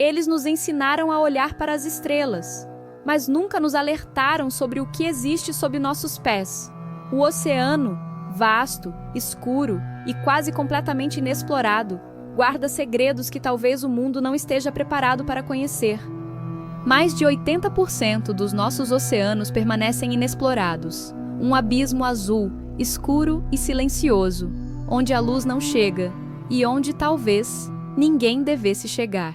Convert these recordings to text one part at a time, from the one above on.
Eles nos ensinaram a olhar para as estrelas, mas nunca nos alertaram sobre o que existe sob nossos pés. O oceano, vasto, escuro e quase completamente inexplorado, guarda segredos que talvez o mundo não esteja preparado para conhecer. Mais de 80% dos nossos oceanos permanecem inexplorados. Um abismo azul, escuro e silencioso, onde a luz não chega e onde talvez ninguém devesse chegar.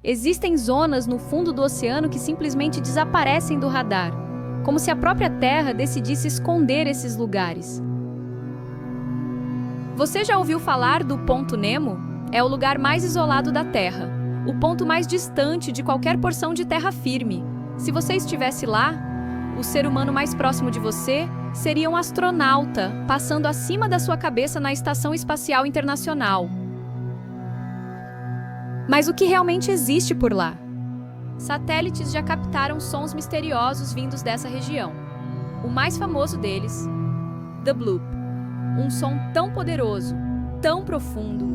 Existem zonas no fundo do oceano que simplesmente desaparecem do radar, como se a própria Terra decidisse esconder esses lugares. Você já ouviu falar do Ponto Nemo? É o lugar mais isolado da Terra, o ponto mais distante de qualquer porção de terra firme. Se você estivesse lá, o ser humano mais próximo de você seria um astronauta passando acima da sua cabeça na Estação Espacial Internacional. Mas o que realmente existe por lá? Satélites já captaram sons misteriosos vindos dessa região. O mais famoso deles, The Bloop, um som tão poderoso, tão profundo,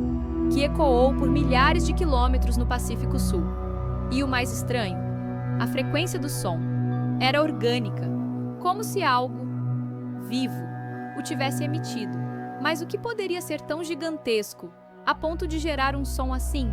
que ecoou por milhares de quilômetros no Pacífico Sul. E o mais estranho, a frequência do som era orgânica, como se algo vivo o tivesse emitido. Mas o que poderia ser tão gigantesco a ponto de gerar um som assim?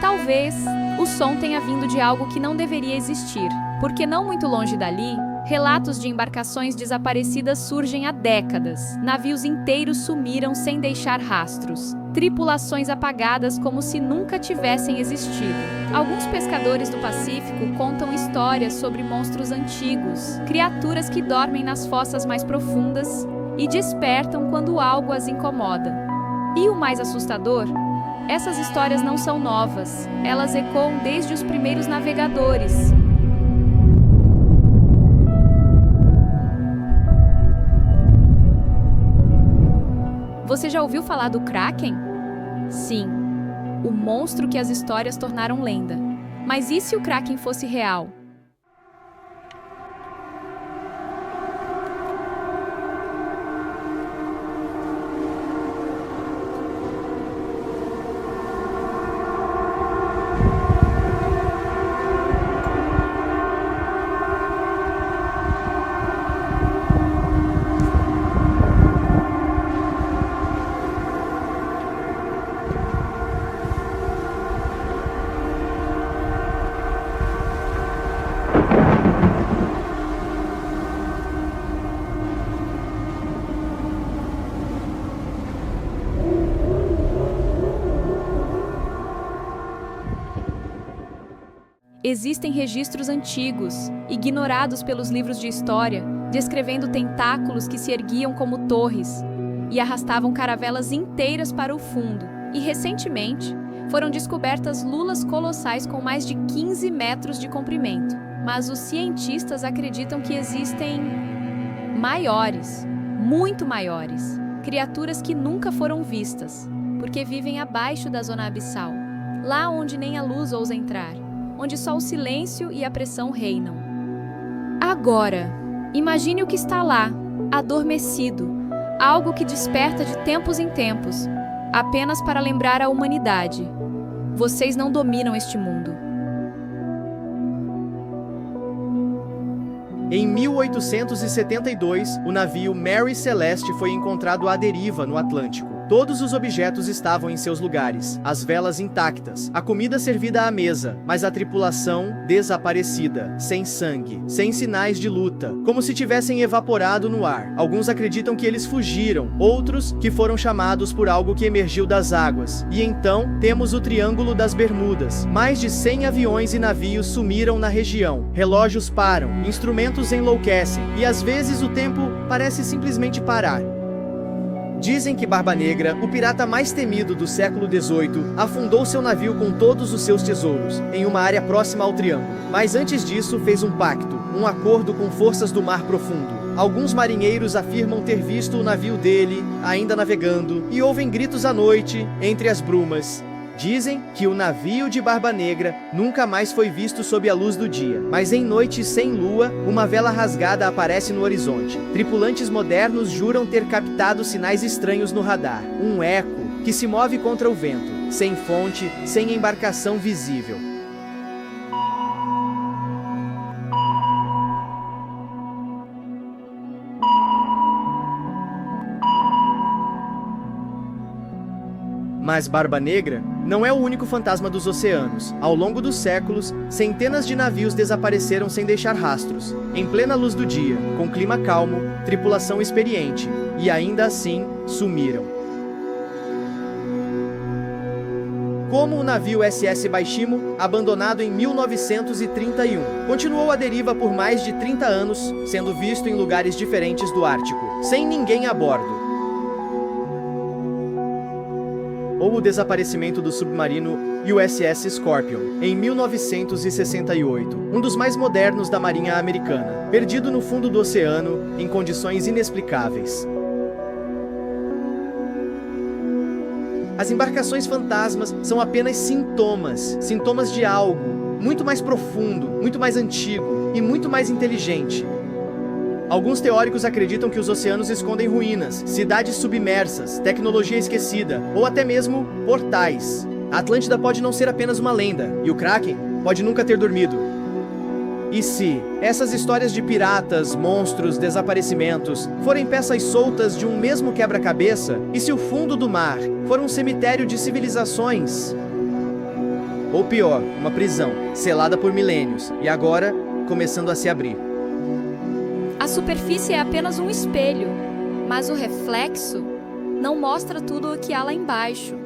Talvez o som tenha vindo de algo que não deveria existir, porque não muito longe dali, relatos de embarcações desaparecidas surgem há décadas. Navios inteiros sumiram sem deixar rastros. Tripulações apagadas como se nunca tivessem existido. Alguns pescadores do Pacífico contam histórias sobre monstros antigos, criaturas que dormem nas fossas mais profundas e despertam quando algo as incomoda. E o mais assustador? Essas histórias não são novas, elas ecoam desde os primeiros navegadores. Você já ouviu falar do Kraken? Sim, o monstro que as histórias tornaram lenda. Mas e se o Kraken fosse real? Existem registros antigos, ignorados pelos livros de história, descrevendo tentáculos que se erguiam como torres e arrastavam caravelas inteiras para o fundo. E, recentemente, foram descobertas lulas colossais com mais de 15 metros de comprimento. Mas os cientistas acreditam que existem maiores, muito maiores, criaturas que nunca foram vistas, porque vivem abaixo da zona abissal, lá onde nem a luz ousa entrar, onde só o silêncio e a pressão reinam. Agora, imagine o que está lá, adormecido, algo que desperta de tempos em tempos, apenas para lembrar a humanidade: vocês não dominam este mundo. Em 1872, o navio Mary Celeste foi encontrado à deriva no Atlântico. Todos os objetos estavam em seus lugares, as velas intactas, a comida servida à mesa, mas a tripulação desaparecida, sem sangue, sem sinais de luta, como se tivessem evaporado no ar. Alguns acreditam que eles fugiram, outros que foram chamados por algo que emergiu das águas. E então, temos o Triângulo das Bermudas. Mais de 100 aviões e navios sumiram na região. Relógios param, instrumentos enlouquecem, e às vezes o tempo parece simplesmente parar. Dizem que Barba Negra, o pirata mais temido do século XVIII, afundou seu navio com todos os seus tesouros, em uma área próxima ao Triângulo. Mas antes disso, fez um pacto, um acordo com forças do Mar Profundo. Alguns marinheiros afirmam ter visto o navio dele, ainda navegando, e ouvem gritos à noite, entre as brumas, Dizem que o navio de Barba Negra nunca mais foi visto sob a luz do dia, mas em noites sem lua, uma vela rasgada aparece no horizonte. Tripulantes modernos juram ter captado sinais estranhos no radar, um eco que se move contra o vento, sem fonte, sem embarcação visível. Mas Barba Negra não é o único fantasma dos oceanos. Ao longo dos séculos, centenas de navios desapareceram sem deixar rastros. Em plena luz do dia, com clima calmo, tripulação experiente, e ainda assim, sumiram. Como o navio SS Baishimo, abandonado em 1931. Continuou à deriva por mais de 30 anos, sendo visto em lugares diferentes do Ártico, sem ninguém a bordo. Ou o desaparecimento do submarino USS Scorpion, em 1968, um dos mais modernos da Marinha Americana, perdido no fundo do oceano, em condições inexplicáveis. As embarcações fantasmas são apenas sintomas de algo muito mais profundo, muito mais antigo e muito mais inteligente. Alguns teóricos acreditam que os oceanos escondem ruínas, cidades submersas, tecnologia esquecida, ou até mesmo portais. A Atlântida pode não ser apenas uma lenda, e o Kraken pode nunca ter dormido. E se essas histórias de piratas, monstros, desaparecimentos forem peças soltas de um mesmo quebra-cabeça? E se o fundo do mar for um cemitério de civilizações? Ou pior, uma prisão, selada por milênios, e agora começando a se abrir. A superfície é apenas um espelho, mas o reflexo não mostra tudo o que há lá embaixo.